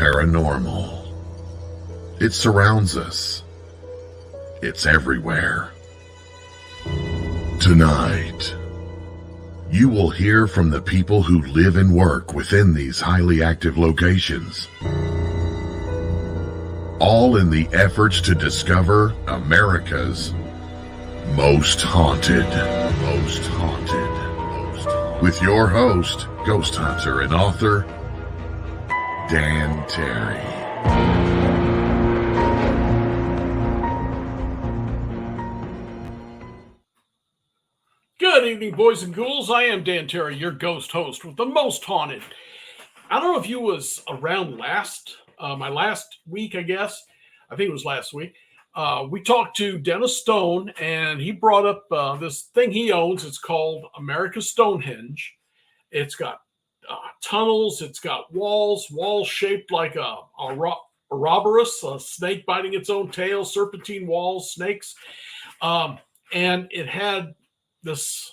paranormal. It surrounds us. It's everywhere. Tonight, you will hear from the people who live and work within these highly active locations, all in the efforts to discover America's most haunted. With your host, ghost hunter and author, Dan Terry. Good evening, boys and ghouls. I am Dan Terry, your ghost host with the most haunted. I don't know if you was around my last week, I guess. I think it was last week. We talked to Dennis Stone, and he brought up this thing he owns. It's called America's Stonehenge. It's got tunnels. It's got walls shaped like a Ouroboros, a snake biting its own tail, serpentine walls, snakes. And it had this,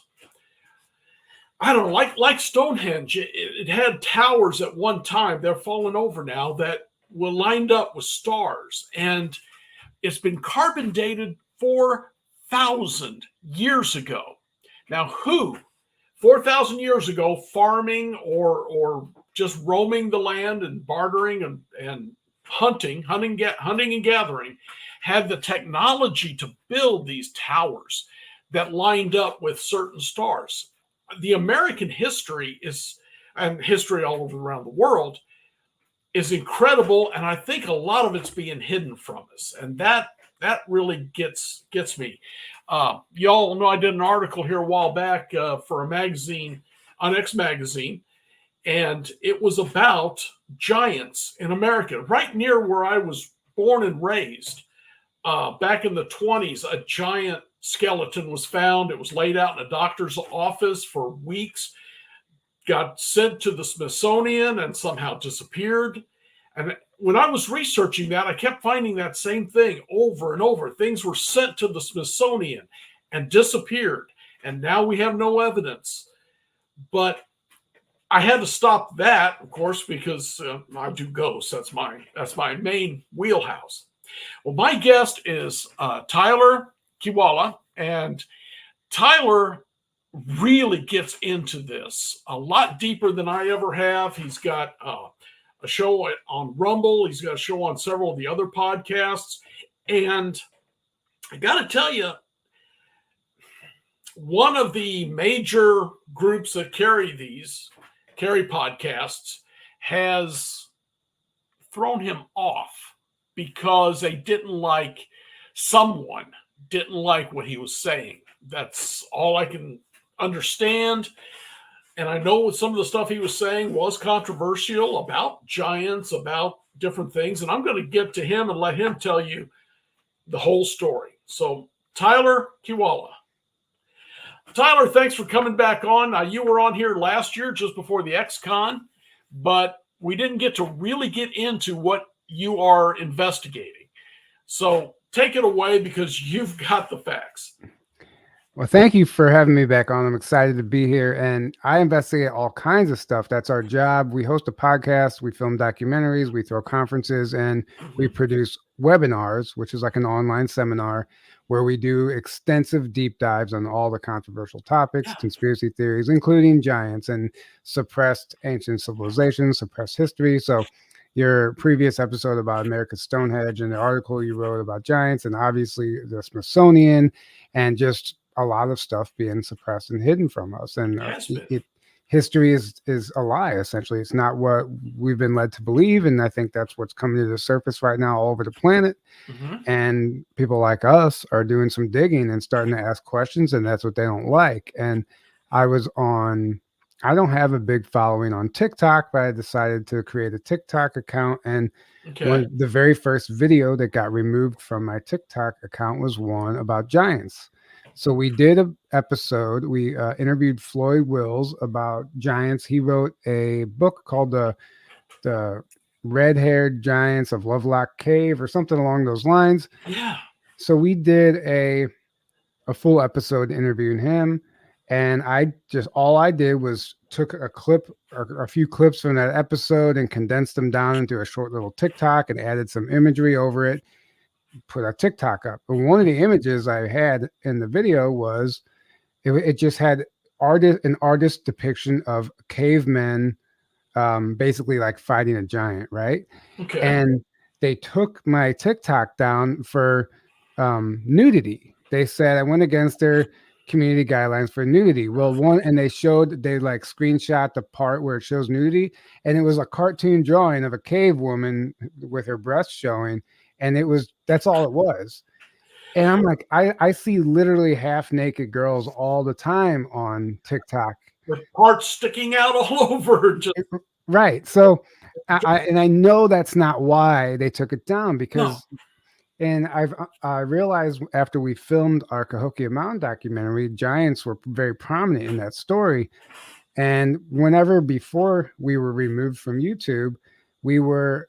I don't know, like Stonehenge. It had towers at one time. They're fallen over now that were lined up with stars. And it's been carbon dated 4,000 years ago. Now, 4,000 years ago, farming or just roaming the land and bartering and hunting and gathering, had the technology to build these towers that lined up with certain stars. The American history and history all over around the world is incredible, and I think a lot of it's being hidden from us, and that really gets me. Y'all know I did an article here a while back for a magazine on X Magazine, and it was about giants in America, right near where I was born and raised. Back in the 1920s, a giant skeleton was found. It was laid out in a doctor's office for weeks, got sent to the Smithsonian, and somehow disappeared. And when I was researching that, I kept finding that same thing over and over. Things were sent to the Smithsonian and disappeared, and now we have no evidence. But I had to stop that, of course, because I do ghosts. That's my main wheelhouse. Well, my guest is Tyler Kiwala, and Tyler really gets into this a lot deeper than I ever have. He's got a show on Rumble. He's got a show on several of the other podcasts. And I got to tell you, one of the major groups that carry podcasts has thrown him off because someone didn't like what he was saying. That's all I can understand. And I know some of the stuff he was saying was controversial about giants, about different things. And I'm going to get to him and let him tell you the whole story. So, Tyler Kiwala. Tyler, thanks for coming back on. Now, you were on here last year just before the X-Con, but we didn't get to really get into what you are investigating. So take it away because you've got the facts. Well, thank you for having me back on. I'm excited to be here, and I investigate all kinds of stuff. That's our job. We host a podcast, we film documentaries, we throw conferences, and we produce webinars, which is like an online seminar where we do extensive deep dives on all the controversial topics, conspiracy theories, including giants and suppressed ancient civilizations, suppressed history. So your previous episode about America's Stonehenge and the article you wrote about giants, and obviously the Smithsonian, and just a lot of stuff being suppressed and hidden from us. And history is a lie, essentially. It's not what we've been led to believe. And I think that's what's coming to the surface right now all over the planet. Mm-hmm. And people like us are doing some digging and starting to ask questions, and that's what they don't like. And I don't have a big following on TikTok, but I decided to create a TikTok account. And the very first video that got removed from my TikTok account was one about giants. So we did an episode. We interviewed Floyd Wills about giants. He wrote a book called the Red-Haired Giants of Lovelock Cave or something along those lines. Yeah. So we did a full episode interviewing him. And all I did was took a clip or a few clips from that episode and condensed them down into a short little TikTok and added some imagery over it, put a TikTok up. But one of the images I had in the video was it just had an artist depiction of cavemen, basically like fighting a giant, right? Okay. And they took my TikTok down for nudity. They said I went against their community guidelines for nudity. Well, they like screenshot the part where it shows nudity, and it was a cartoon drawing of a cave woman with her breasts showing, and that's all it was. And I'm like, I see literally half naked girls all the time on TikTok with parts sticking out all over. Right. So I know that's not why they took it down, because and I realized after we filmed our Cahokia Mountain documentary, giants were very prominent in that story. And whenever before we were removed from YouTube, we were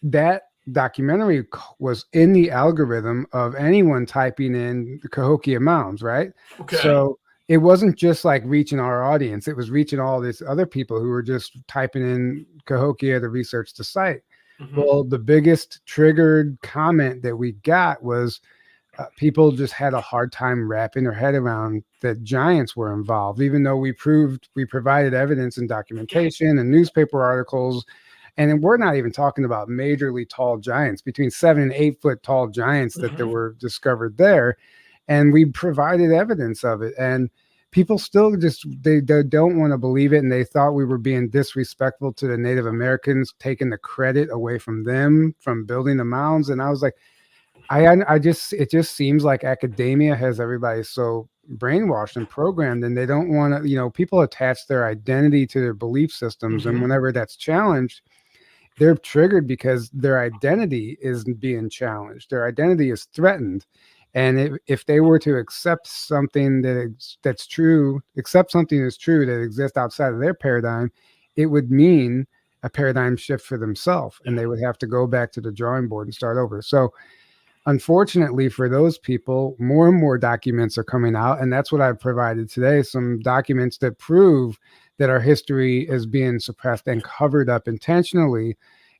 that documentary was in the algorithm of anyone typing in the Cahokia Mounds, right? Okay. So it wasn't just like reaching our audience, it was reaching all these other people who were just typing in Cahokia to research the site. Mm-hmm. Well, the biggest triggered comment that we got was people just had a hard time wrapping their head around that giants were involved, even though we provided evidence and documentation and newspaper articles. And we're not even talking about majorly tall giants, between 7 and 8 foot tall giants that there were discovered there. And we provided evidence of it. And people still just, they don't want to believe it. And they thought we were being disrespectful to the Native Americans, taking the credit away from them, from building the mounds. And I was like, it just seems like academia has everybody so brainwashed and programmed, and they don't want to, people attach their identity to their belief systems. And whenever that's challenged, they're triggered because their identity is being challenged. Their identity is threatened. And if they were to accept something that's true that exists outside of their paradigm, it would mean a paradigm shift for themselves, and they would have to go back to the drawing board and start over. So unfortunately for those people, more and more documents are coming out, and that's what I've provided today, some documents that prove that our history is being suppressed and covered up intentionally.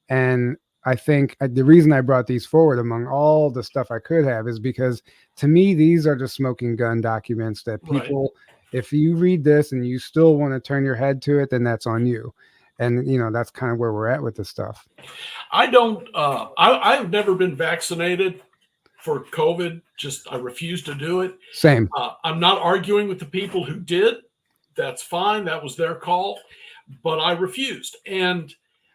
And I think the reason I brought these forward among all the stuff I could have is because, to me, these are the smoking gun documents that people, if you read this and you still want to turn your head to it, then that's on you. And, that's kind of where we're at with this stuff. I've never been vaccinated for COVID. I refuse to do it. Same. I'm not arguing with the people who did. That's fine. That was their call. But I refused. And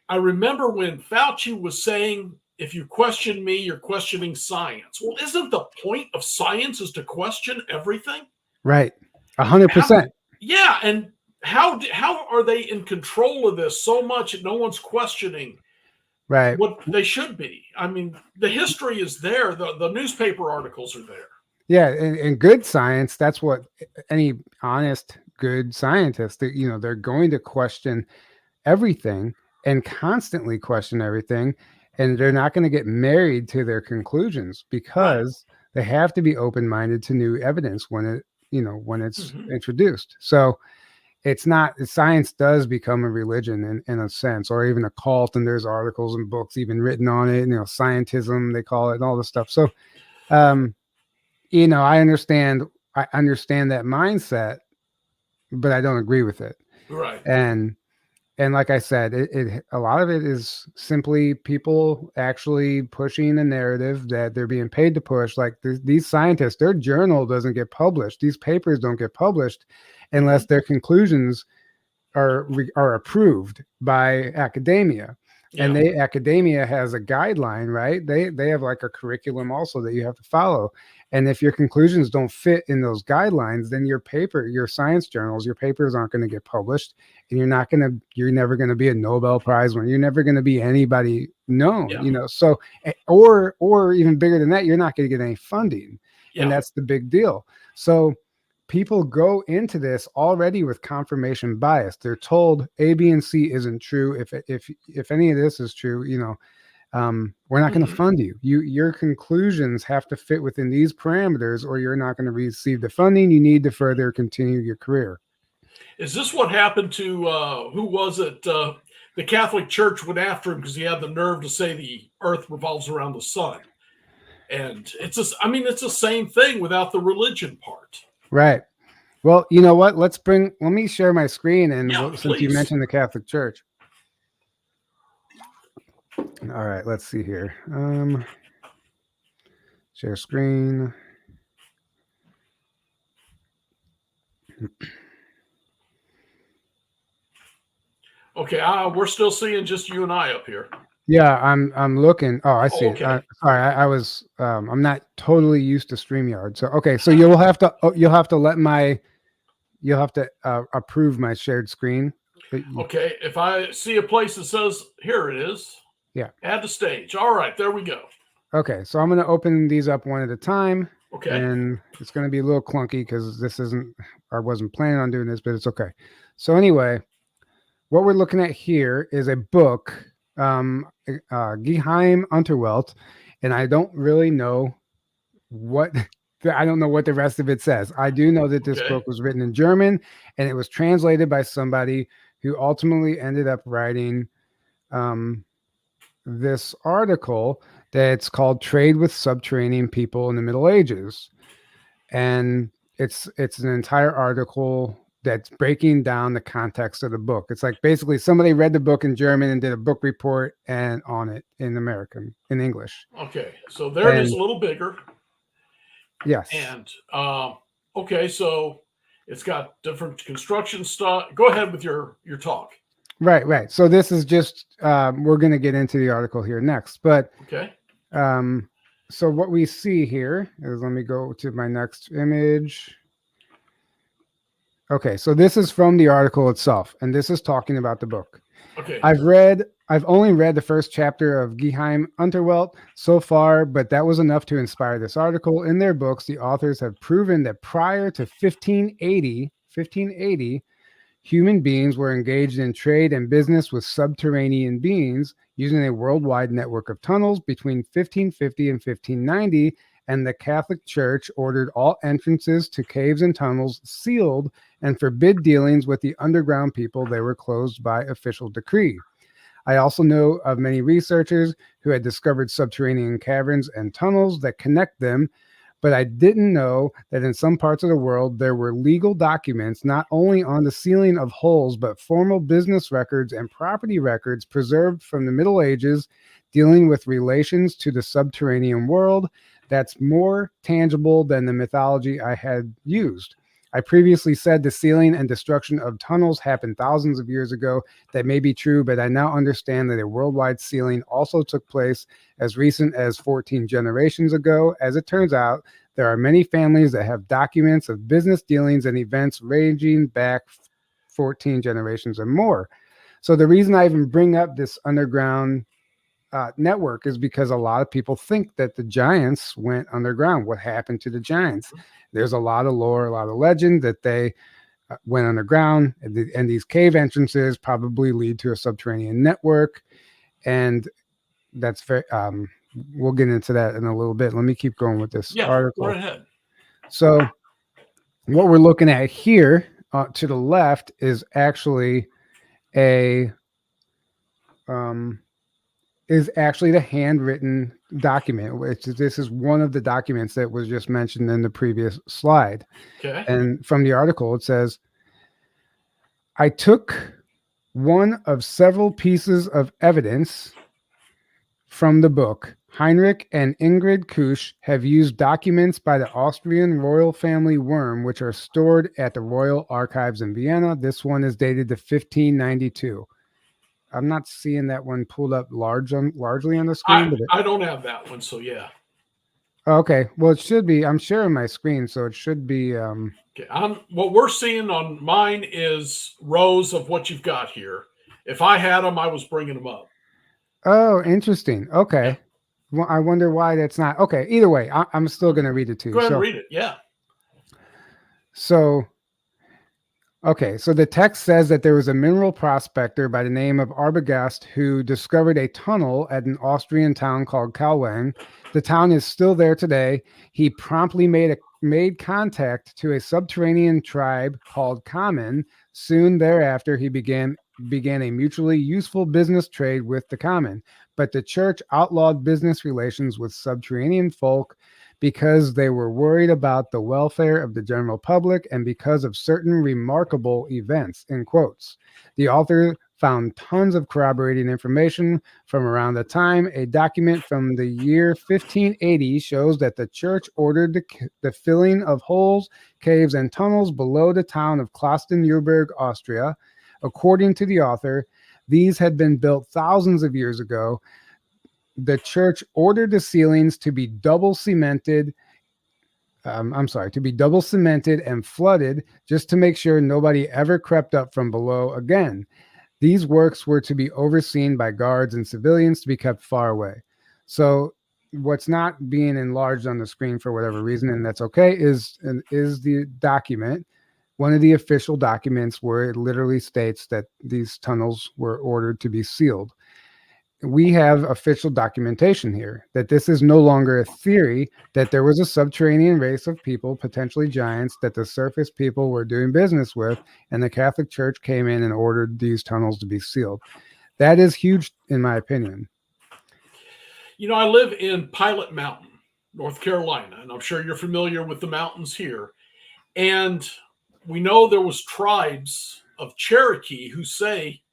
I remember when Fauci was saying, if you question me, you're questioning science. Well, isn't the point of science is to question everything? Right. 100%. Yeah. And how are they in control of this so much that no one's questioning what they should be? I mean, the history is there. The newspaper articles are there. Yeah. And good science, that's what any honest, good scientist, they're going to question everything and constantly question everything. And they're not going to get married to their conclusions, because they have to be open-minded to new evidence when it's introduced. So science does become a religion in a sense, or even a cult. And there's articles and books even written on it, scientism, they call it, and all this stuff. So, I understand that mindset, but I don't agree with it. Right. And like I said, a lot of it is simply people actually pushing a narrative that they're being paid to push. Like these scientists, their journal doesn't get published. These papers don't get published unless their conclusions are approved by academia. Yeah. And academia has a guideline, right? They have like a curriculum also that you have to follow. And if your conclusions don't fit in those guidelines, then your science journals, your papers aren't going to get published, and you're never going to be a Nobel Prize winner. You're never going to be anybody known, so, or even bigger than that, you're not going to get any funding. Yeah. And that's the big deal. So people go into this already with confirmation bias. They're told A, B, and C isn't true. If any of this is true, we're not going to fund you. Your conclusions have to fit within these parameters, or you're not going to receive the funding you need to further continue your career. Is this what happened to who was it? The Catholic Church went after him because he had the nerve to say the Earth revolves around the sun, and it's the same thing without the religion part. Right. Well, you know what? Let me share my screen, and since you please. mentioned the Catholic Church. All right, let's see here. Share screen. Okay, we're still seeing just you and I up here. Yeah, I'm looking. Oh, I see. Okay. Sorry, I was. I'm not totally used to StreamYard. So okay, so you'll have to approve my shared screen. Okay, if I see a place that says here it is. Yeah. Add to stage. All right, there we go. Okay, so I'm going to open these up one at a time. Okay. And it's going to be a little clunky because I wasn't planning on doing this, but it's okay. So anyway, what we're looking at here is a book, Geheim Unterwelt, and I don't really know what the rest of it says. I do know that this book was written in German, and it was translated by somebody who ultimately ended up writing this article that's called Trade with Subterranean People in the Middle Ages. And it's an entire article that's breaking down the context of the book. It's like basically somebody read the book in German and did a book report and on it in English. Okay, so there it is, a little bigger. Yes. And okay, so it's got different construction stuff. Go ahead with your talk. Right. So this is just we're going to get into the article here next, but okay. So what we see here is, let me go to my next image. Okay, so this is from the article itself, and this is talking about the book. Okay. I've only read the first chapter of Geheim Unterwelt so far, but that was enough to inspire this article. In their books, the authors have proven that prior to 1580, human beings were engaged in trade and business with subterranean beings using a worldwide network of tunnels between 1550 and 1590, and the Catholic Church ordered all entrances to caves and tunnels sealed and forbid dealings with the underground people. They were closed by official decree. I also know of many researchers who had discovered subterranean caverns and tunnels that connect them, but I didn't know that in some parts of the world there were legal documents not only on the sealing of holes, but formal business records and property records preserved from the Middle Ages dealing with relations to the subterranean world that's more tangible than the mythology I had used. I previously said the sealing and destruction of tunnels happened thousands of years ago. That may be true, but I now understand that a worldwide sealing also took place as recent as 14 generations ago. As it turns out, there are many families that have documents of business dealings and events ranging back 14 generations or more. So the reason I even bring up this underground network is because a lot of people think that the giants went underground. What happened to the giants? There's a lot of lore, a lot of legend that they went underground, and these cave entrances probably lead to a subterranean network. And that's very, we'll get into that in a little bit. Let me keep going with this article. Go ahead. So what we're looking at here to the left is actually the handwritten document, this is one of the documents that was just mentioned in the previous slide. Okay. And from the article, it says, I took one of several pieces of evidence from the book. Heinrich and Ingrid Kusch have used documents by the Austrian royal family Worm, which are stored at the Royal Archives in Vienna. This one is dated to 1592. I'm not seeing that one pulled up largely on the screen. I don't have that one, so yeah. Okay, well, it should be. I'm sharing my screen, so it should be. Okay, what we're seeing on mine is rows of what you've got here. If I had them, I was bringing them up. Oh, interesting. Okay. Yeah. Well, I wonder why that's not. Okay, either way, I'm still going to read it to you. Go ahead and read it, yeah. So the text says that there was a mineral prospector by the name of Arbogast who discovered a tunnel at an Austrian town called Cahokia. The town is still there today. He promptly made contact to a subterranean tribe called Kamen, Soon thereafter, he began a mutually useful business trade with the common, but the church outlawed business relations with subterranean folk because they were worried about the welfare of the general public and because of certain remarkable events, in quotes. The author found tons of corroborating information from around the time. A document from the year 1580 shows that the church ordered the filling of holes, caves, and tunnels below the town of Klostereuburg, Austria. According to the author, these had been built thousands of years ago. The church ordered the ceilings to be double cemented. To be double cemented and flooded just to make sure nobody ever crept up from below again. These works were to be overseen by guards and civilians to be kept far away. So what's not being enlarged on the screen for whatever reason, and that's okay, is the document, one of the official documents where it literally states that these tunnels were ordered to be sealed. We have official documentation here that this is no longer a theory, that there was a subterranean race of people, potentially giants, that the surface people were doing business with, and the Catholic Church came in and ordered these tunnels to be sealed. That is huge, in my opinion. You know, I live in Pilot Mountain, North Carolina, and I'm sure you're familiar with the mountains here. And we know there was tribes of Cherokee who say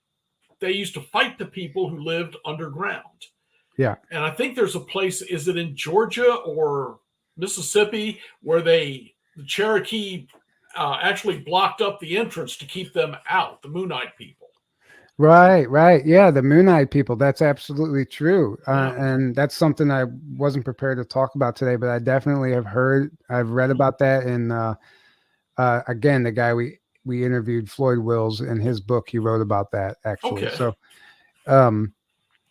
they used to fight the people who lived underground. Yeah. And I think there's a place, is it in Georgia or Mississippi, where the Cherokee actually blocked up the entrance to keep them out, the Moonite people. Right. Yeah, the Moonite people. That's absolutely true. And that's something I wasn't prepared to talk about today, but I definitely have read about that. And again, the guy we interviewed, Floyd Wills, in his book, he wrote about that actually. Okay. So,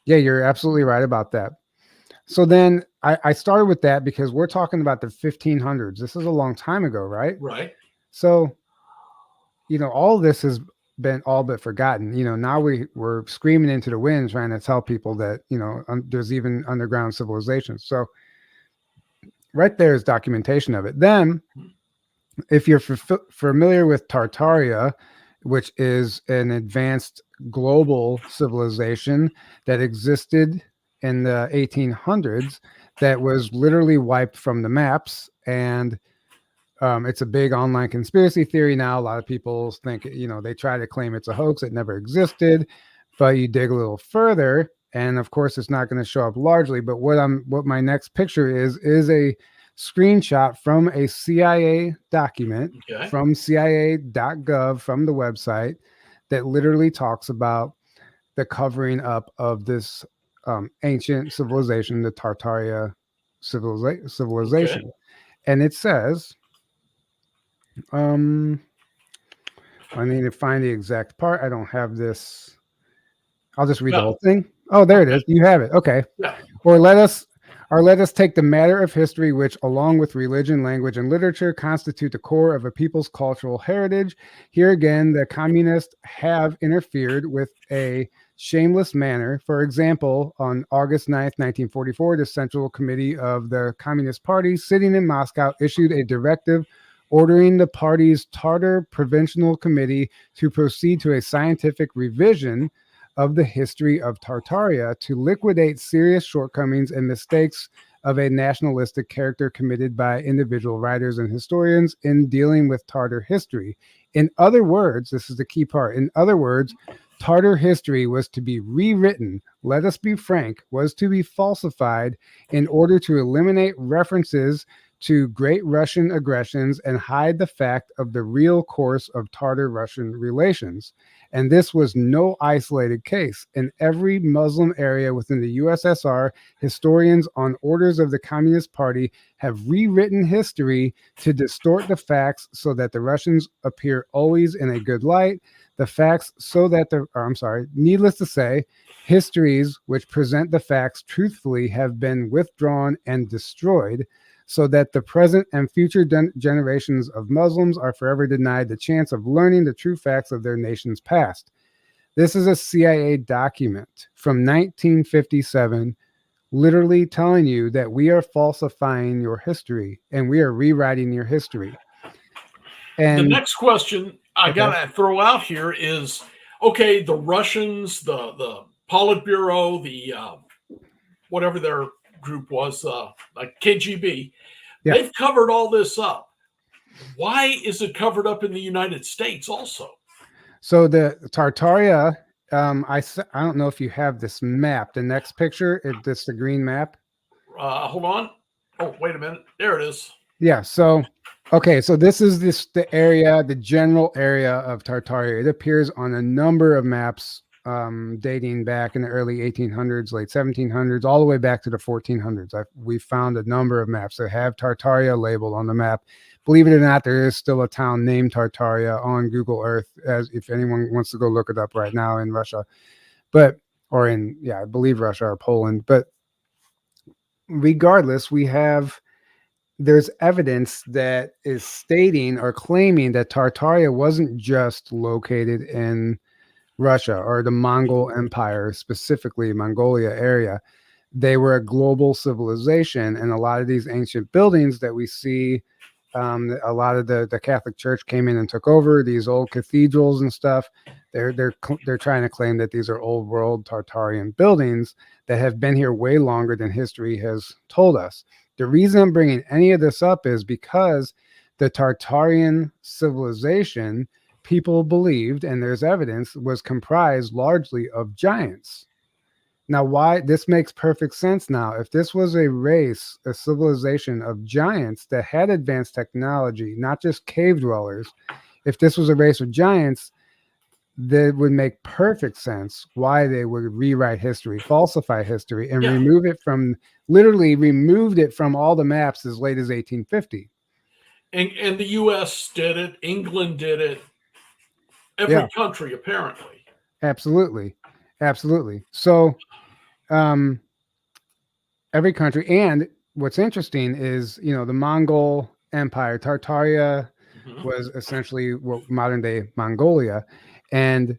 yeah, you're absolutely right about that. So then I started with that because we're talking about the 1500s. This is a long time ago, right? Right. So, all this has been all but forgotten. Now we're screaming into the wind trying to tell people that, there's even underground civilizations. So right there is documentation of it. Then, if you're familiar with Tartaria, which is an advanced global civilization that existed in the 1800s, that was literally wiped from the maps, and it's a big online conspiracy theory now. A lot of people think, they try to claim it's a hoax. It never existed, but you dig a little further, and of course, it's not going to show up largely. But what my next picture is a screenshot from a CIA document from CIA.gov from the website that literally talks about the covering up of this ancient civilization, the Tartaria civilization. Okay. And it says, I need to find the exact part. I don't have this. I'll just read the whole thing. Oh, there it is. You have it. Okay. Yeah. Or let us take the matter of history, which, along with religion, language, and literature, constitute the core of a people's cultural heritage. Here again, the communists have interfered with a shameless manner. For example, on August 9th, 1944, the Central Committee of the Communist Party, sitting in Moscow, issued a directive ordering the party's Tartar Provincial Committee to proceed to a scientific revision of the history of Tartaria to liquidate serious shortcomings and mistakes of a nationalistic character committed by individual writers and historians in dealing with Tartar history. In other words, this is the key part. In other words, Tartar history was to be rewritten, let us be frank, was to be falsified in order to eliminate references to Great Russian aggressions and hide the fact of the real course of Tartar-Russian relations. And this was no isolated case. In every Muslim area within the USSR, historians on orders of the Communist Party have rewritten history to distort the facts so that the Russians appear always in a good light. The facts so that needless to say, histories which present the facts truthfully have been withdrawn and destroyed, so that the present and future generations of Muslims are forever denied the chance of learning the true facts of their nation's past. This is a CIA document from 1957, literally telling you that we are falsifying your history and we are rewriting your history. And the next question I gotta throw out here is, okay, the Russians, the Politburo, the whatever their group was, like KGB, Yeah. they've covered all this up. Why is it covered up in the United States also? So the Tartaria, I don't know if you have this map. The next picture, this the green map. Hold on. Oh, wait a minute. There it is. Yeah. So, okay. So this is the area, the general area of Tartaria. It appears on a number of maps dating back in the early 1800s, late 1700s, all the way back to the 1400s. We found a number of maps that have Tartaria labeled on the map. Believe it or not, there is still a town named Tartaria on Google Earth, as if anyone wants to go look it up right now in Russia, or in, I believe Russia or Poland. But regardless, there's evidence that is stating or claiming that Tartaria wasn't just located in Russia or the Mongol Empire, specifically Mongolia area. They were a global civilization, and a lot of these ancient buildings that we see, a lot of the Catholic Church came in and took over these old cathedrals and stuff. They're trying to claim that these are old world Tartarian buildings that have been here way longer than history has told us. The reason I'm bringing any of this up is because the Tartarian civilization, people believed, and there's evidence, was comprised largely of giants. Now, why this makes perfect sense now. If this was a race, a civilization of giants that had advanced technology, not just cave dwellers, if this was a race of giants, that would make perfect sense why they would rewrite history, falsify history, and literally removed it from all the maps as late as 1850. And the U.S. did it. England did it. Every country, apparently. Absolutely. So, every country. And what's interesting is, the Mongol Empire, Tartaria was essentially what modern day Mongolia. And,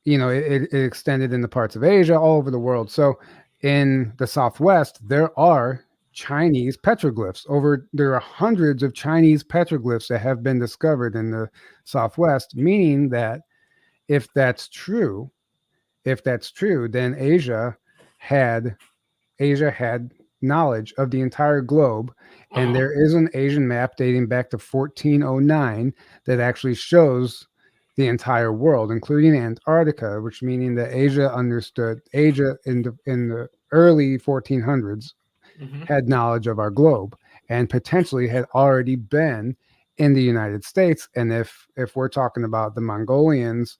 it extended into parts of Asia, all over the world. So in the Southwest, there are Chinese petroglyphs. There are hundreds of Chinese petroglyphs that have been discovered in the Southwest, meaning that if that's true, then Asia had knowledge of the entire globe. And there is an Asian map dating back to 1409 that actually shows the entire world, including Antarctica, which meaning that Asia understood Asia in the early 1400s had knowledge of our globe and potentially had already been in the United States. And if we're talking about the Mongolians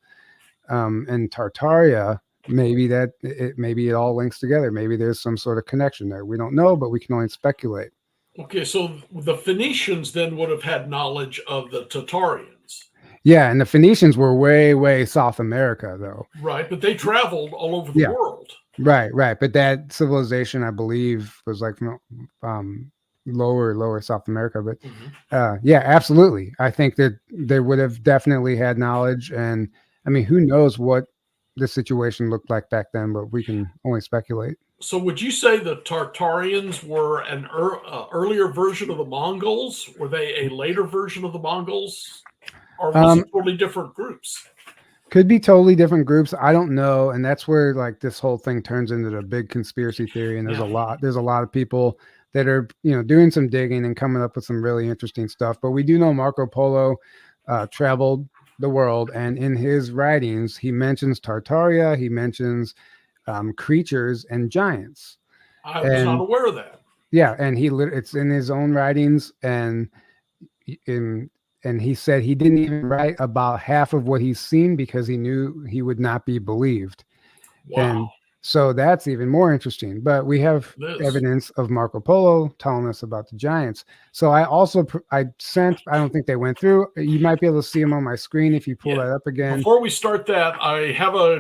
and Tartaria, maybe it all links together. Maybe there's some sort of connection there. We don't know, but we can only speculate. Okay, so the Phoenicians then would have had knowledge of the Tartarians. Yeah, and the Phoenicians were way, way South America, though. Right, but they traveled all over the world. Right. But that civilization, I believe, was like lower South America. But absolutely. I think that they would have definitely had knowledge. And I mean, who knows what the situation looked like back then, but we can only speculate. So would you say the Tartarians were an earlier version of the Mongols? Were they a later version of the Mongols? Or was it totally different groups? Could be totally different groups. I don't know. And that's where like this whole thing turns into the big conspiracy theory. And there's a lot of people that are, doing some digging and coming up with some really interesting stuff. But we do know Marco Polo traveled the world. And in his writings, he mentions Tartaria. He mentions creatures and giants. I was not aware of that. Yeah. And it's in his own writings. And he said he didn't even write about half of what he's seen because he knew he would not be believed. Wow. And so that's even more interesting. But we have evidence of Marco Polo telling us about the giants. So I don't think they went through. You might be able to see them on my screen if you pull that up again. Before we start that, I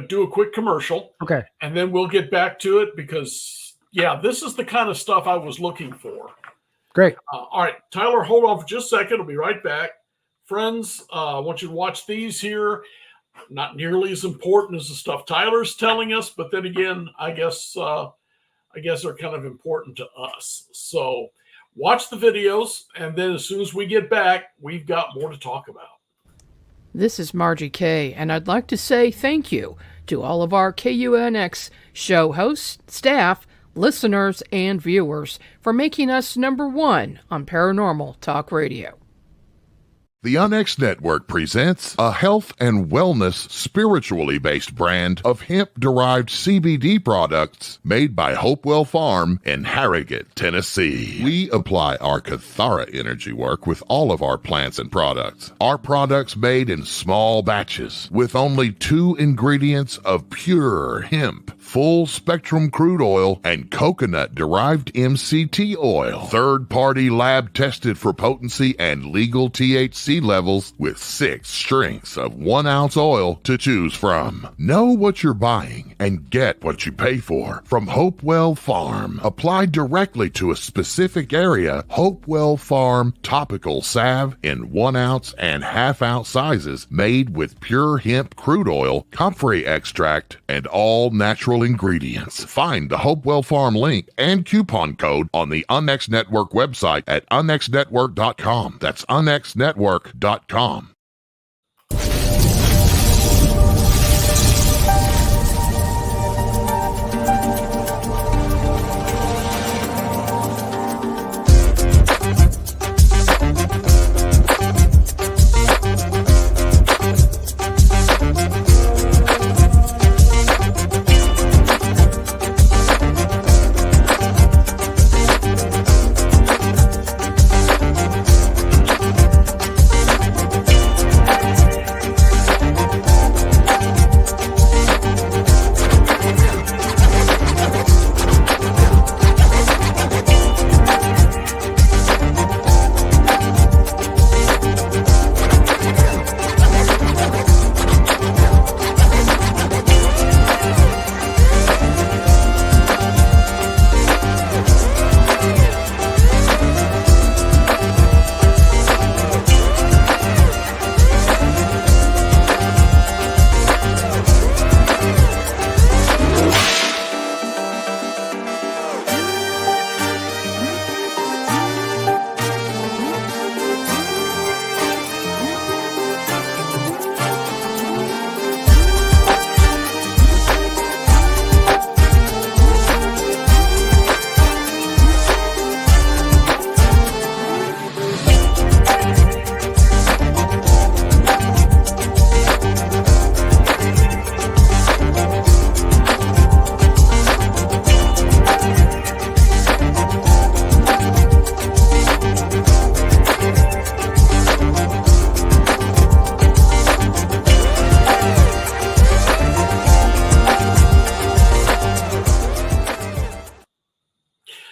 do a quick commercial. Okay. And then we'll get back to it because, this is the kind of stuff I was looking for. Great. All right, Tyler, hold on for just a second. I'll be right back. Friends, I want you to watch these here. Not nearly as important as the stuff Tyler's telling us, but then again, I guess they're kind of important to us. So watch the videos, and then as soon as we get back, we've got more to talk about. This is Margie Kay, and I'd like to say thank you to all of our KUNX show hosts, staff, listeners, and viewers for making us number one on Paranormal Talk Radio. The UNX Network presents a health and wellness spiritually based brand of hemp-derived CBD products made by Hopewell Farm in Harrogate, Tennessee. We apply our Cathara energy work with all of our plants and products. Our products made in small batches with only 2 ingredients of pure hemp, full-spectrum crude oil, and coconut-derived MCT oil. Third-party lab tested for potency and legal THC levels with 6 strengths of 1 ounce oil to choose from. Know what you're buying and get what you pay for from Hopewell Farm. Applied directly to a specific area, Hopewell Farm topical salve in 1 ounce and ½ ounce sizes made with pure hemp crude oil, comfrey extract, and all natural ingredients. Find the Hopewell Farm link and coupon code on the UNX Network website at unxnetwork.com. That's unxnetwork.com.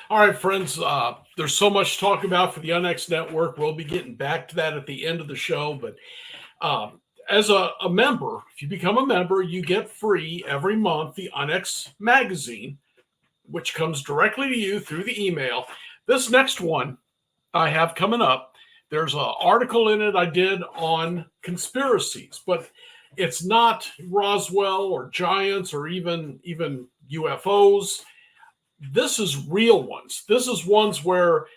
All right, friends, there's so much to talk about for the UNX Network. We'll be getting back to that at the end of the show. But as a member, if you become a member, you get free every month the UNX magazine, which comes directly to you through the email. This next one I have coming up, there's an article in it I did on conspiracies, but it's not Roswell or giants or even UFOs. This is real ones. This is ones where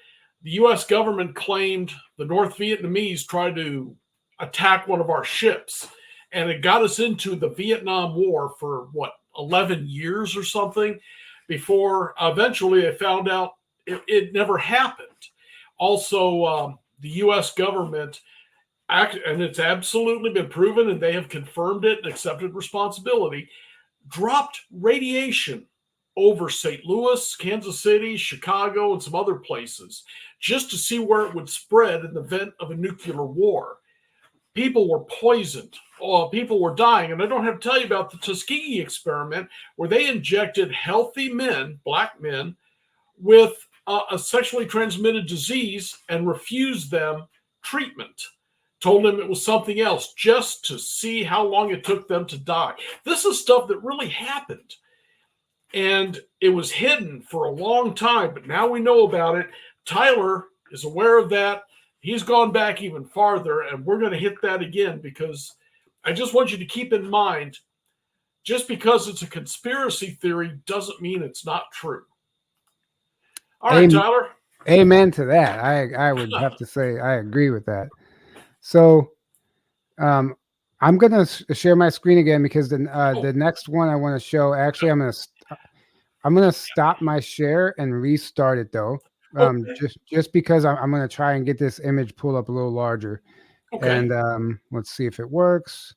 the U.S. government claimed the North Vietnamese tried to attack one of our ships, and it got us into the Vietnam War for 11 years or something before eventually they found out it never happened. Also, the U.S. government, and it's absolutely been proven, and they have confirmed it and accepted responsibility, dropped radiation over St. Louis, Kansas City, Chicago, and some other places just to see where it would spread in the event of a nuclear war. People were poisoned. People were dying. And I don't have to tell you about the Tuskegee experiment where they injected healthy men, black men, with a sexually transmitted disease and refused them treatment. Told them it was something else just to see how long it took them to die. This is stuff that really happened. And it was hidden for a long time, but now we know about it. Tyler is aware of that. He's gone back even farther, and we're going to hit that again because I just want you to keep in mind, just because it's a conspiracy theory doesn't mean it's not true. All right, Tyler. Amen to that. I would have to say I agree with that. So I'm gonna share my screen again because the next one I want to show. Actually, I'm gonna stop my share and restart it though. Okay. Just because I'm gonna try and get this image pulled up a little larger. Okay. And let's see if it works.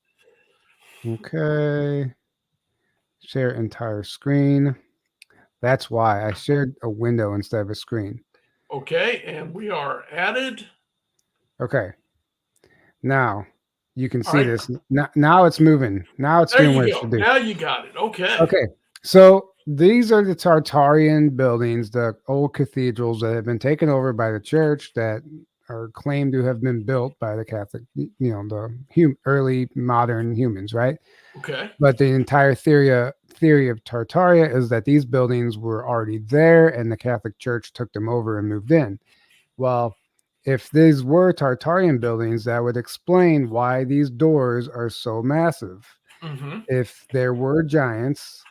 Okay. Share entire screen. That's why I shared a window instead of a screen. Okay, and we are added. Okay. Now you can All see right. this. Now it's moving. Now it's There doing what you it go. should do. Now you got it. Okay. Okay. So these are the Tartarian buildings, the old cathedrals that have been taken over by the church that are claimed to have been built by the Catholic, the early modern humans, right? Okay. But the entire theory of Tartaria is that these buildings were already there and the Catholic Church took them over and moved in. Well, if these were Tartarian buildings, that would explain why these doors are so massive. Mm-hmm. If there were giants,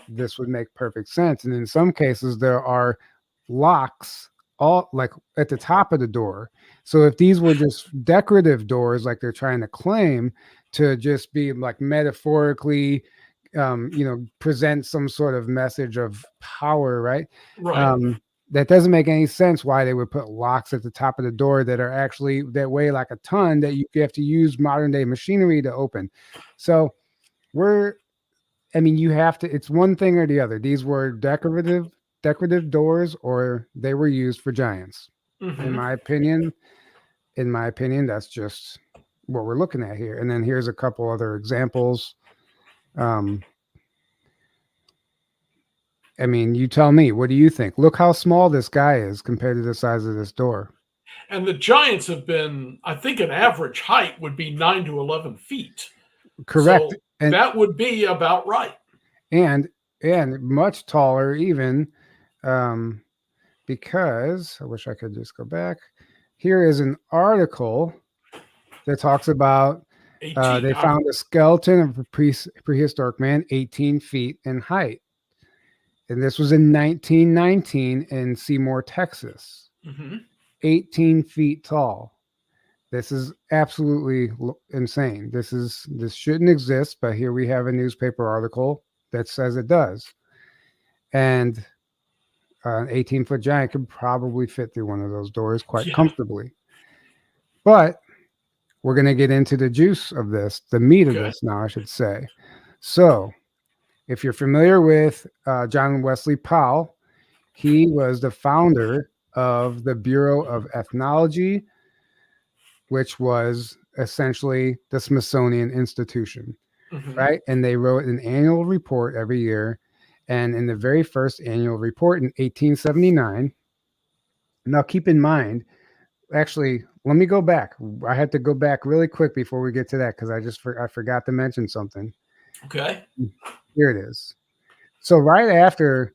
this would make perfect sense. And in some cases, there are locks all like at the top of the door. So if these were just decorative doors, like they're trying to claim to just be like metaphorically, present some sort of message of power, right? Right. That doesn't make any sense why they would put locks at the top of the door that are actually that weigh like a ton that you have to use modern day machinery to open. So you have to, it's one thing or the other. These were decorative doors or they were used for giants. Mm-hmm. In my opinion, that's just what we're looking at here. And then here's a couple other examples. You tell me, what do you think? Look how small this guy is compared to the size of this door. And the giants have been, I think an average height would be 9 to 11 feet. Correct. So And that would be about right. and much taller even, because I wish I could just go back. Here is an article that talks about they found a skeleton of a prehistoric man 18 feet in height. And this was in 1919 in Seymour, Texas. Mm-hmm. 18 feet tall. This is absolutely insane. This shouldn't exist, but here we have a newspaper article that says it does. And an 18-foot giant could probably fit through one of those doors quite comfortably. But we're going to get into the juice of this, the meat of this now, I should say. So if you're familiar with John Wesley Powell, he was the founder of the Bureau of Ethnology, which was essentially the Smithsonian Institution, right? And they wrote an annual report every year. And in the very first annual report in 1879, now keep in mind, actually, let me go back. I had to go back really quick before we get to that because I forgot to mention something. Okay. Here it is. So right after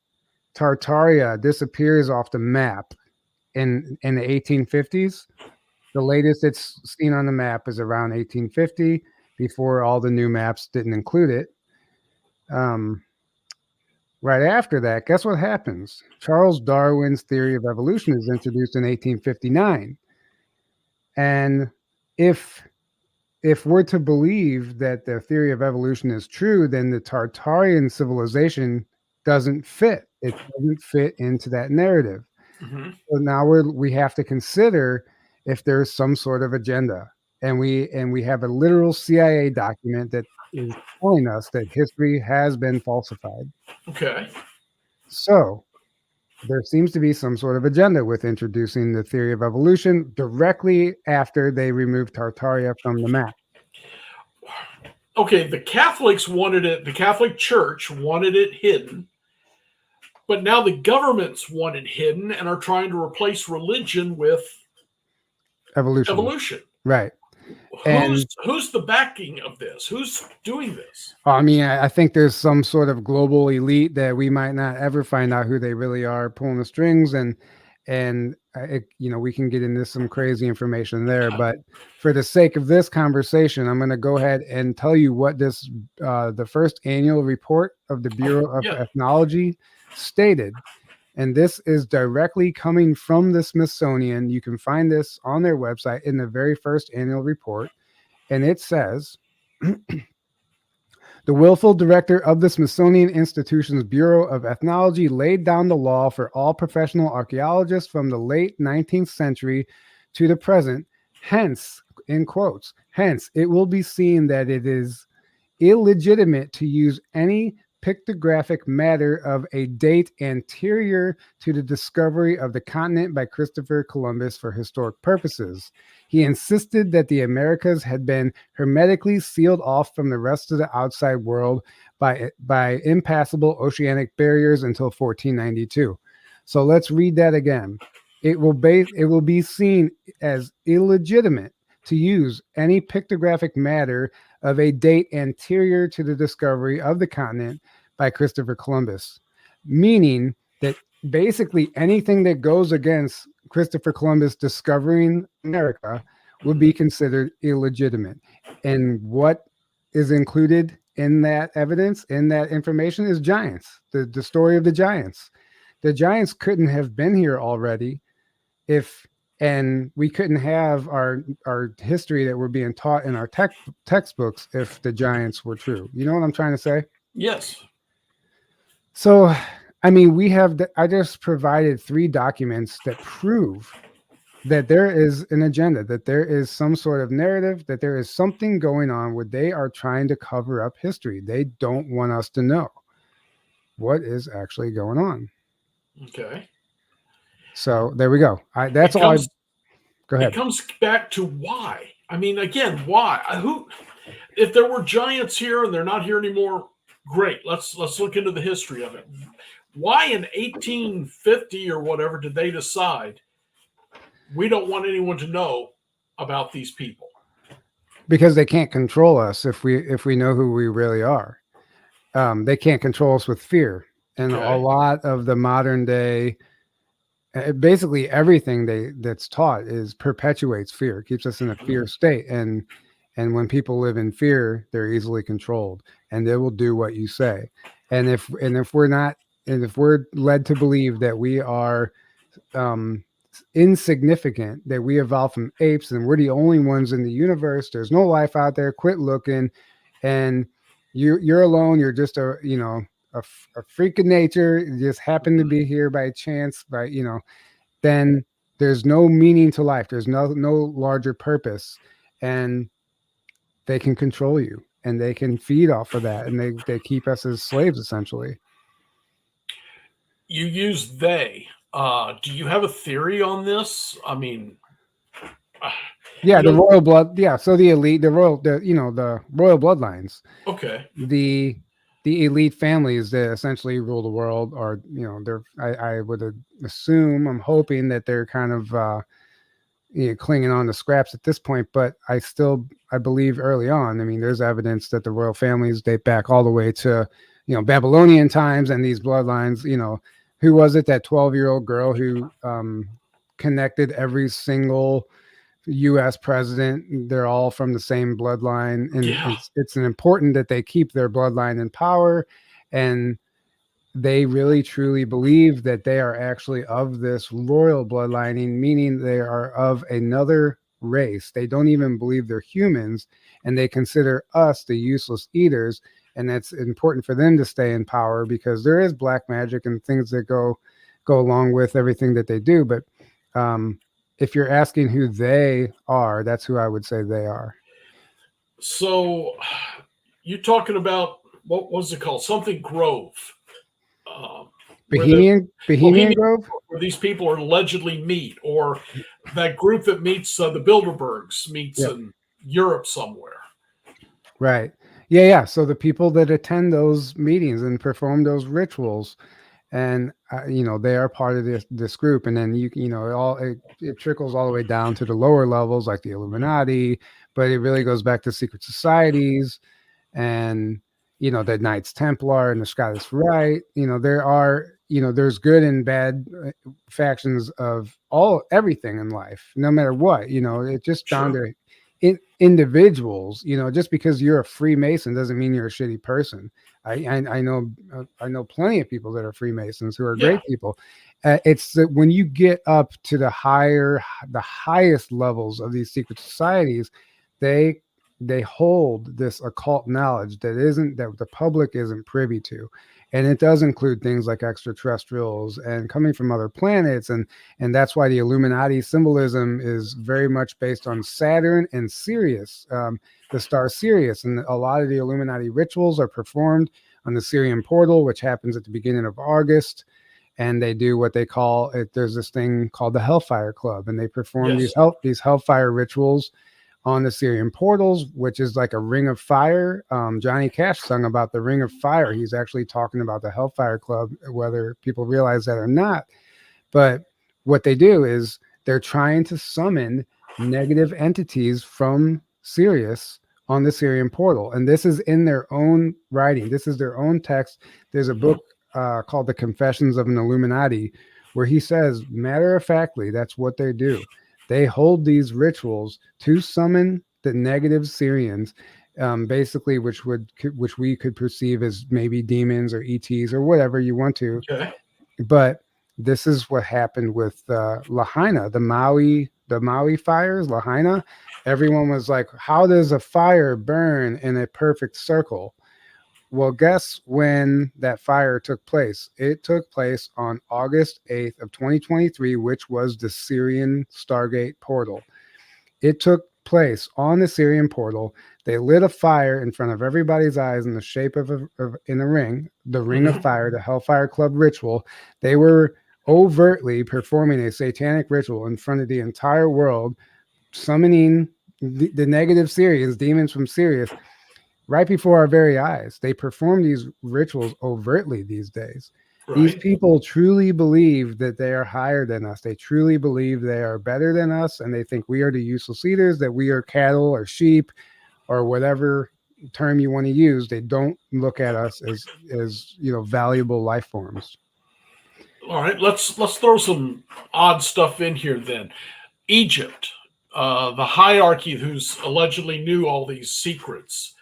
Tartaria disappears off the map in the 1850s, the latest it's seen on the map is around 1850, before all the new maps didn't include it. Right after that, guess what happens? Charles Darwin's theory of evolution is introduced in 1859. And if we're to believe that the theory of evolution is true, then the Tartarian civilization doesn't fit. It doesn't fit into that narrative. Mm-hmm. So now we have to consider if there's some sort of agenda. And we have a literal CIA document that is telling us that history has been falsified. Okay. So there seems to be some sort of agenda with introducing the theory of evolution directly after they removed Tartaria from the map. Okay, the Catholics wanted it, the Catholic Church wanted it hidden, but now the governments want it hidden and are trying to replace religion with evolution. Right. Who's the backing of this? Who's doing this? I think there's some sort of global elite that we might not ever find out who they really are pulling the strings, and we can get into some crazy information there. But for the sake of this conversation, I'm going to go ahead and tell you what this the first annual report of the Bureau of Ethnology stated. And this is directly coming from the Smithsonian. You can find this on their website in the very first annual report. And it says, The willful director of the Smithsonian Institution's Bureau of Ethnology laid down the law for all professional archaeologists from the late 19th century to the present. Hence, in quotes, hence, it will be seen that it is illegitimate to use any pictographic matter of a date anterior to the discovery of the continent by Christopher Columbus for historic purposes. He insisted that the Americas had been hermetically sealed off from the rest of the outside world by impassable oceanic barriers until 1492. So let's read that again. It will be seen as illegitimate to use any pictographic matter of a date anterior to the discovery of the continent by Christopher Columbus, meaning that basically anything that goes against Christopher Columbus discovering America would be considered illegitimate. And what is included in that evidence, in that information, is giants, the story of the giants. The giants couldn't have been here already and we couldn't have our history that we're being taught in our textbooks if the giants were true. You know what I'm trying to say? Yes. So, I mean, I just provided 3 documents that prove that there is an agenda, that there is some sort of narrative, that there is something going on where they are trying to cover up history. They don't want us to know what is actually going on. Okay. So there we go. Go ahead. It comes back to why. I mean, again, why? If there were giants here and they're not here anymore, great. Let's look into the history of it. Why in 1850 or whatever did they decide we don't want anyone to know about these people? Because they can't control us if we know who we really are. They can't control us with fear. And a lot of the modern day, basically everything that's taught perpetuates fear. It keeps us in a fear state. And when people live in fear, they're easily controlled, and they will do what you say. And if we're led to believe that we are insignificant, that we evolved from apes and we're the only ones in the universe, there's no life out there, quit looking, and you're alone, you're just a freak of nature, you just happen to be here by chance, then there's no meaning to life, there's no larger purpose, and they can control you and they can feed off of that, and they keep us as slaves essentially. You use they. Do you have a theory on this? I mean, the royal blood. Yeah, so the elite, the royal bloodlines. Okay. The elite families that essentially rule the world are, I would assume, I'm hoping that they're kind of clinging on to scraps at this point, but I believe early on, I mean, there's evidence that the royal families date back all the way to, Babylonian times, and these bloodlines, who was it, that 12-year-old girl who connected every single U.S. president? They're all from the same bloodline, and it's important that they keep their bloodline in power, and they really truly believe that they are actually of this royal bloodlining, meaning they are of another race. They don't even believe they're humans, and they consider us the useless eaters. And that's important for them to stay in power, because there is black magic and things that go along with everything that they do. But if you're asking who they are, that's who I would say they are. So you're talking about, what was it called? Something Grove. Bohemian Grove? Where these people are allegedly meet, or that group that meets the Bilderbergs meets in Europe somewhere. Right. Yeah. So the people that attend those meetings and perform those rituals, and they are part of this group. And then it trickles all the way down to the lower levels, like the Illuminati, but it really goes back to secret societies and the Knights Templar and the Scottish Rite. There are there's good and bad factions of everything in life, no matter what. It's just down to individuals. Just because you're a Freemason doesn't mean you're a shitty person. I know plenty of people that are Freemasons who are great people. It's that when you get up to the highest levels of these secret societies, they they hold this occult knowledge that the public isn't privy to. And it does include things like extraterrestrials and coming from other planets, and that's why the Illuminati symbolism is very much based on Saturn and Sirius, the star Sirius. And a lot of the Illuminati rituals are performed on the Sirian portal, which happens at the beginning of August. And they do what they call it. There's this thing called the Hellfire Club, and they perform Yes. these hellfire rituals on the Syrian portals, which is like a ring of fire. Johnny Cash sung about the ring of fire. He's actually talking about the Hellfire Club, whether people realize that or not. But what they do is they're trying to summon negative entities from Sirius on the Syrian portal. And this is in their own writing. This is their own text. There's a book called The Confessions of an Illuminati, where he says, matter of factly, that's what they do. They hold these rituals to summon the negative Syrians, basically, which we could perceive as maybe demons or ETs or whatever you want to. Okay. But this is what happened with Lahaina, the Maui fires, Lahaina. Everyone was like, how does a fire burn in a perfect circle? Well, guess when that fire took place? It took place on August 8th of 2023, which was the Syrian Stargate portal. It took place on the Syrian portal. They lit a fire in front of everybody's eyes in the shape of in a ring, the ring of fire, the Hellfire Club ritual. They were overtly performing a satanic ritual in front of the entire world, summoning the negative Syrians, demons from Sirius, right before our very eyes. They perform these rituals overtly these days. Right. These people truly believe that they are higher than us. They truly believe they are better than us, and they think we are the useless leaders, that we are cattle or sheep or whatever term you want to use. They don't look at us as valuable life forms. All right, let's throw some odd stuff in here then. Egypt, the hierarchy who's allegedly knew all these secrets.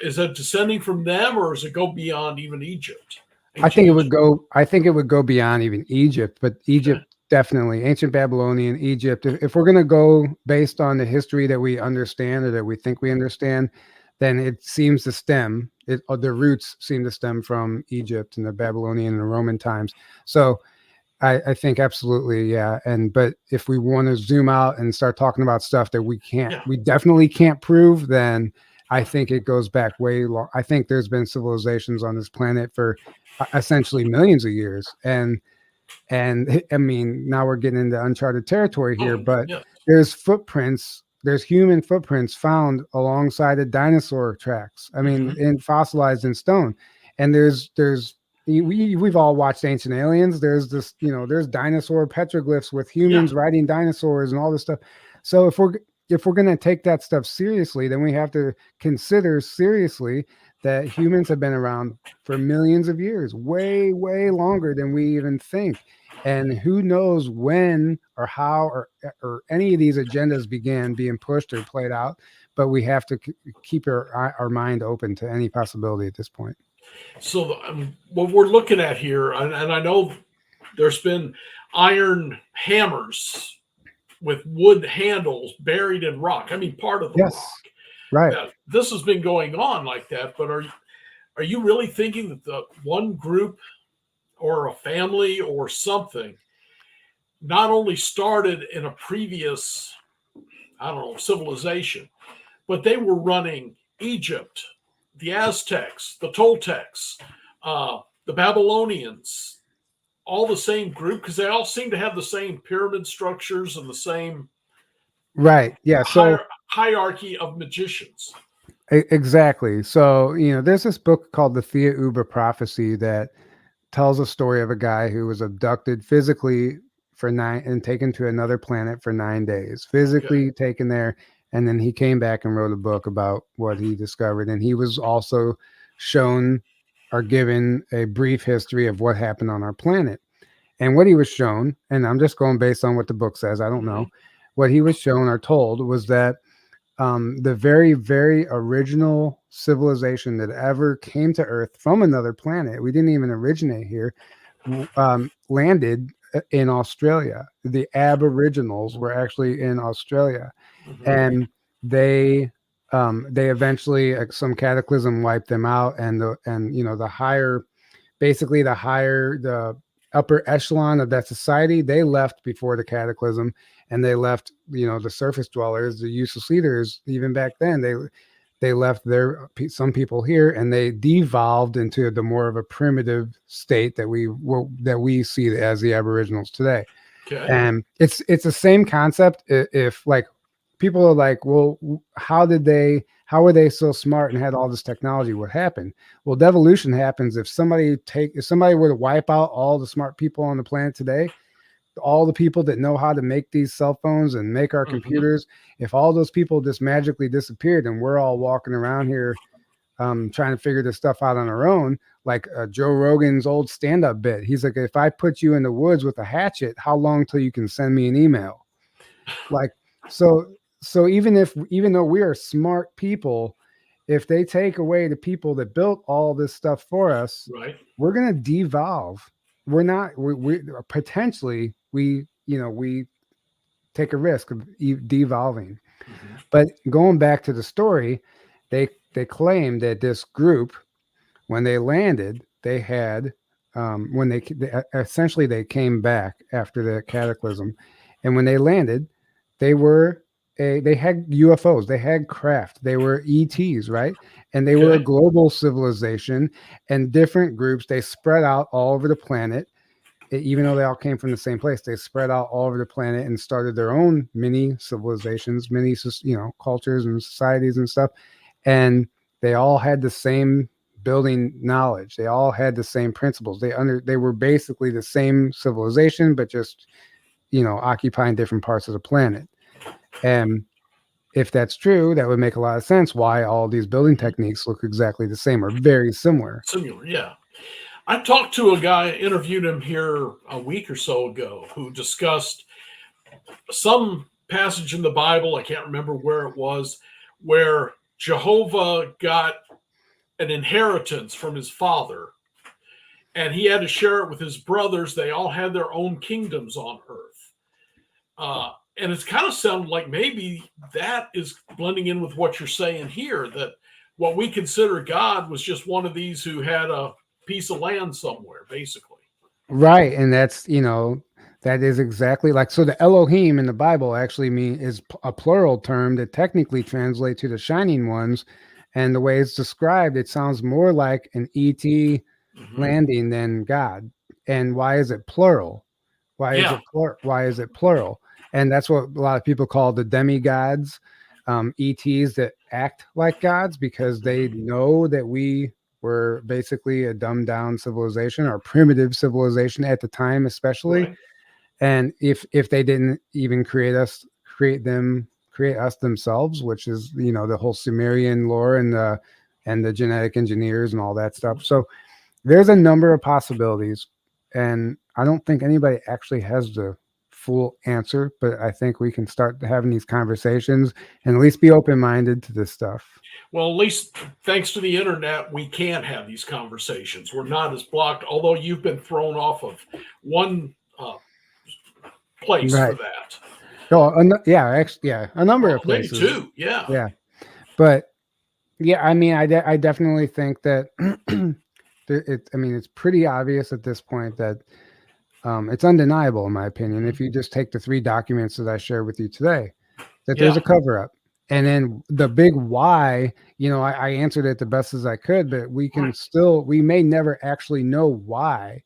Is that descending from them, or does it go beyond even Egypt? I think it would go beyond even Egypt, but Egypt definitely, ancient Babylonian, Egypt. If we're going to go based on the history that we understand or that we think we understand, then it seems to stem. The roots seem to stem from Egypt and the Babylonian and the Roman times. So I think absolutely, yeah. But if we want to zoom out and start talking about stuff that we definitely can't prove, then I think it goes back way long. I think there's been civilizations on this planet for essentially millions of years. And I mean, now we're getting into uncharted territory here, but there's human footprints found alongside of dinosaur tracks. I mean, fossilized in stone. And we've all watched Ancient Aliens. There's there's dinosaur petroglyphs with humans riding dinosaurs and all this stuff. So if we're going to take that stuff seriously, then we have to consider seriously that humans have been around for millions of years, way, way longer than we even think. And who knows when or how or any of these agendas began being pushed or played out. But we have to keep our mind open to any possibility at this point. So what we're looking at here, and I know there's been iron hammers with wood handles buried in rock. I mean, part of the rock. Right. Now, this has been going on like that, but are you really thinking that the one group or a family or something not only started in a previous, civilization, but they were running Egypt, the Aztecs, the Toltecs, the Babylonians, all the same group, because they all seem to have the same pyramid structures and the same hierarchy of magicians. Exactly. So, there's this book called The Thea Uber Prophecy that tells a story of a guy who was abducted physically for 9 and taken to another planet for 9 days, physically taken there. And then he came back and wrote a book about what he discovered. And he was also shown or given a brief history of what happened on our planet. And what he was shown, and I'm just going based on what the book says, I don't know, what he was shown or told was that the very, very original civilization that ever came to Earth from another planet, we didn't even originate here, landed in Australia. The Aboriginals were actually in Australia. And they They eventually some cataclysm wiped them out, and the higher, basically the upper echelon of that society, they left before the cataclysm, and they left the surface dwellers, the useless leaders. Even back then, they left some people here, and they devolved into the more of a primitive state that we see as the Aboriginals today. Okay. And it's the same concept. If like people are like, well, how were they so smart and had all this technology? What happened? Well, devolution happens if somebody were to wipe out all the smart people on the planet today, all the people that know how to make these cell phones and make our computers, if all those people just magically disappeared and we're all walking around here trying to figure this stuff out on our own, like Joe Rogan's old stand-up bit. He's like, if I put you in the woods with a hatchet, how long till you can send me an email? Like, so even though we are smart people, if they take away the people that built all this stuff for us, right, we're going to devolve. We potentially we take a risk of devolving. But going back to the story, they claim that this group, when they landed, they had essentially they came back after the cataclysm, and when they landed, they had UFOs, they had craft, they were ETs, right? And they were a global civilization, and different groups, they spread out all over the planet. Even though they all came from the same place, they spread out all over the planet and started their own mini civilizations, mini cultures and societies and stuff. And they all had the same building knowledge. They all had the same principles. They were basically the same civilization, but just occupying different parts of the planet. And if that's true, that would make a lot of sense why all these building techniques look exactly the same or very similar. Similar, yeah. I talked to a guy, interviewed him here a week or so ago, who discussed some passage in the Bible, I can't remember where it was, where Jehovah got an inheritance from his father, and he had to share it with his brothers. They all had their own kingdoms on earth. And it's kind of sounded like maybe that is blending in with what you're saying here, that what we consider God was just one of these who had a piece of land somewhere, basically. Right. And that's, that is exactly like, so the Elohim in the Bible actually is a plural term that technically translates to the shining ones. And the way it's described, it sounds more like an ET landing than God. And why is it plural? Why is it plural? And that's what a lot of people call the demigods, ETs that act like gods, because they know that we were basically a dumbed down civilization or primitive civilization at the time, especially. Right. And if they didn't even create us themselves, which is, the whole Sumerian lore and the genetic engineers and all that stuff. So there's a number of possibilities, and I don't think anybody actually has the full answer, but I think we can start having these conversations and at least be open-minded to this stuff. Well, at least thanks to the internet, we can have these conversations. We're not as blocked, although you've been thrown off of one place for that. Oh, a number of places. Maybe two, yeah. Yeah. But yeah, I mean, I definitely think that it's pretty obvious at this point that it's undeniable, in my opinion, if you just take the 3 documents that I shared with you today, that there's a cover-up. And then the big why, I answered it the best as I could, but we may never actually know why,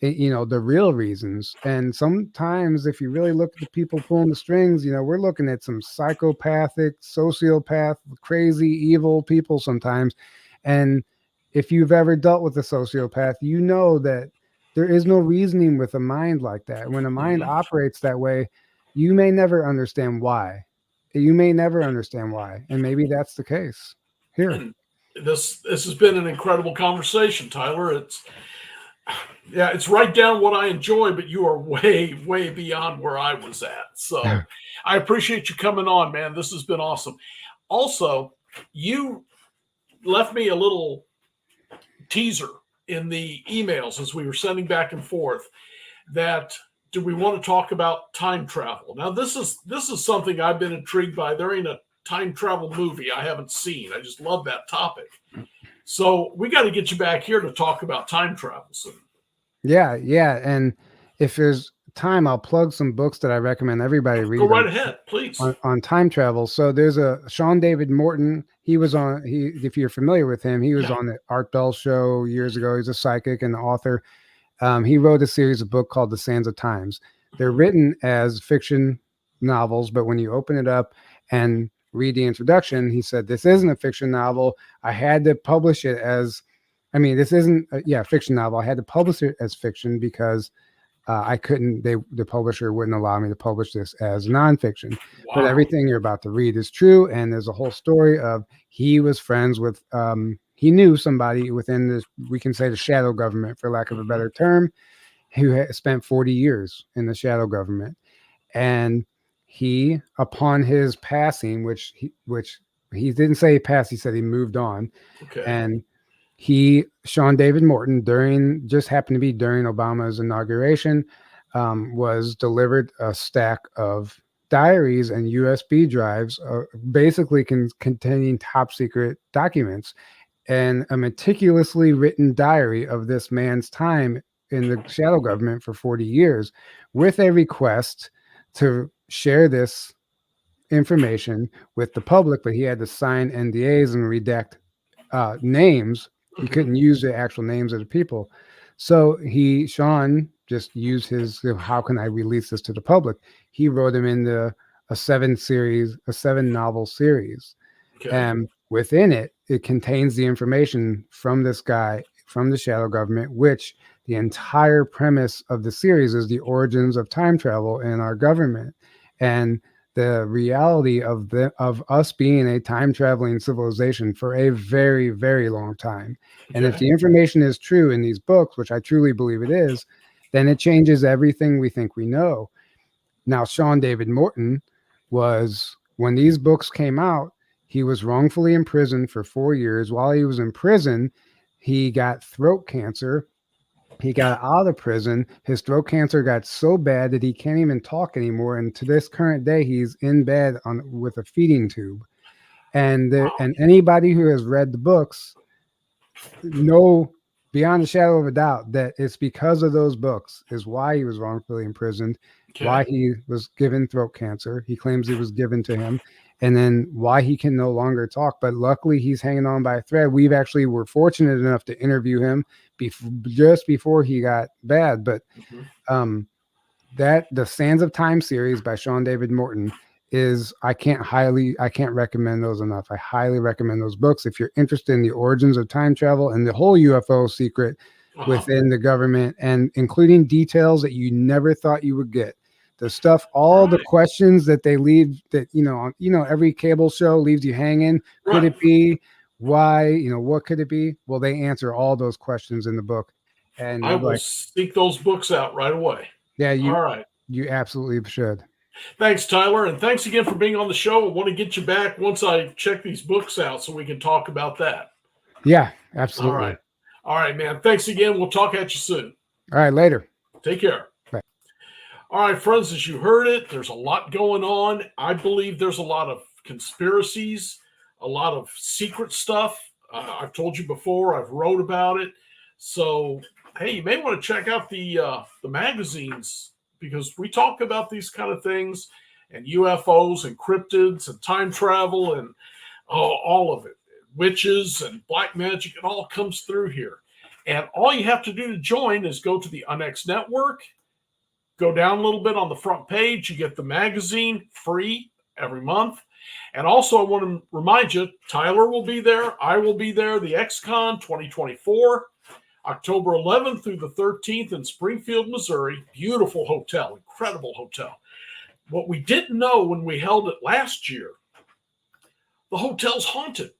the real reasons. And sometimes if you really look at the people pulling the strings, we're looking at some psychopathic, sociopath, crazy, evil people sometimes. And if you've ever dealt with a sociopath, you know that there is no reasoning with a mind like that. When a mind operates that way, you may never understand why. And maybe that's the case here. And this has been an incredible conversation, Tyler. It's right down what I enjoy, but you are way, way beyond where I was at. So I appreciate you coming on, man. This has been awesome. Also, you left me a little teaser in the emails as we were sending back and forth that do we want to talk about time travel? Now, this is something I've been intrigued by. There ain't a time travel movie I haven't seen. I just love that topic. So we got to get you back here to talk about time travel soon. Yeah, and if there's time, I'll plug some books that I recommend everybody read. Go right ahead, please. On time travel. So there's a Sean David Morton. He was on. If you're familiar with him, he was on the Art Bell show years ago. He's a psychic and author. He wrote a series of books called The Sands of Times. They're written as fiction novels, but when you open it up and read the introduction, he said, "This isn't a fiction novel. I had to publish it as." This isn't a fiction novel. I had to publish it as fiction because I couldn't. The publisher wouldn't allow me to publish this as nonfiction. Wow. But everything you're about to read is true, and there's a whole story of he was friends with. He knew somebody within this, we can say, the shadow government, for lack of a better term, who had spent 40 years in the shadow government, and he, upon his passing, which he didn't say he passed, he said he moved on, and Sean David Morton, just happened to be during Obama's inauguration, was delivered a stack of diaries and USB drives, basically containing top secret documents, and a meticulously written diary of this man's time in the shadow government for 40 years, with a request to share this information with the public, but he had to sign NDAs and redact names. He couldn't use the actual names of the people. So Sean just used his, how can I release this to the public? He wrote him into a 7-novel series. And within it contains the information from this guy, from the shadow government, which the entire premise of the series is the origins of time travel in our government. And the reality of us being a time traveling civilization for a very, very long time. And if the information is true in these books, which I truly believe it is, then it changes everything we think we know. Now, Sean David Morton when these books came out, he was wrongfully imprisoned for 4 years. While he was in prison, he got throat cancer. He got out of prison. His throat cancer got so bad that he can't even talk anymore. And to this current day, he's in bed with a feeding tube. And anybody who has read the books know beyond a shadow of a doubt that it's because of those books is why he was wrongfully imprisoned, why he was given throat cancer. He claims it was given to him. And then why he can no longer talk. But luckily, he's hanging on by a thread. We've actually were fortunate enough to interview him just before he got bad. But the Sands of Time series by Sean David Morton is, I can't recommend those enough. I highly recommend those books if you're interested in the origins of time travel and the whole UFO secret within the government, and including details that you never thought you would get. The stuff, all the questions that they leave, that every cable show leaves you hanging. Could it be? Why? What could it be? Well, they answer all those questions in the book, and I will seek those books out right away. Yeah, all right. You absolutely should. Thanks, Tyler, and thanks again for being on the show. I want to get you back once I check these books out so we can talk about that. Yeah, absolutely. All right, man. Thanks again. We'll talk at you soon. All right, later. Take care. Bye. All right, friends, as you heard it, there's a lot going on. I believe there's a lot of conspiracies, a lot of secret stuff. I've told you before. I've wrote about it. So, hey, you may want to check out the magazines, because we talk about these kind of things, and UFOs and cryptids and time travel and all of it. Witches and black magic, it all comes through here. And all you have to do to join is go to the UNX Network. Go down a little bit on the front page. You get the magazine free every month. And also, I want to remind you, Tyler will be there. I will be there. The XCon 2024, October 11th through the 13th in Springfield, Missouri. Beautiful hotel, incredible hotel. What we didn't know when we held it last year, the hotel's haunted.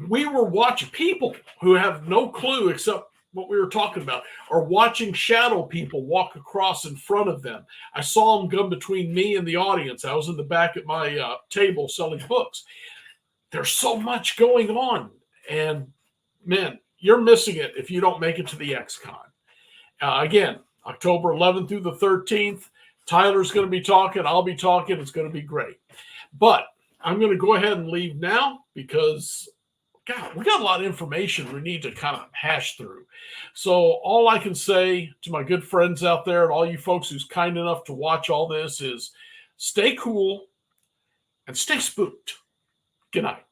We were watching people who have no clue except what we were talking about, are watching shadow people walk across in front of them. I saw them come between me and the audience. I was in the back at my table selling books. There's so much going on. And, man, you're missing it if you don't make it to the XCon. Again, October 11th through the 13th. Tyler's going to be talking. I'll be talking. It's going to be great. But I'm going to go ahead and leave now because, God, we got a lot of information we need to kind of hash through. So all I can say to my good friends out there and all you folks who's kind enough to watch all this is stay cool and stay spooked. Good night.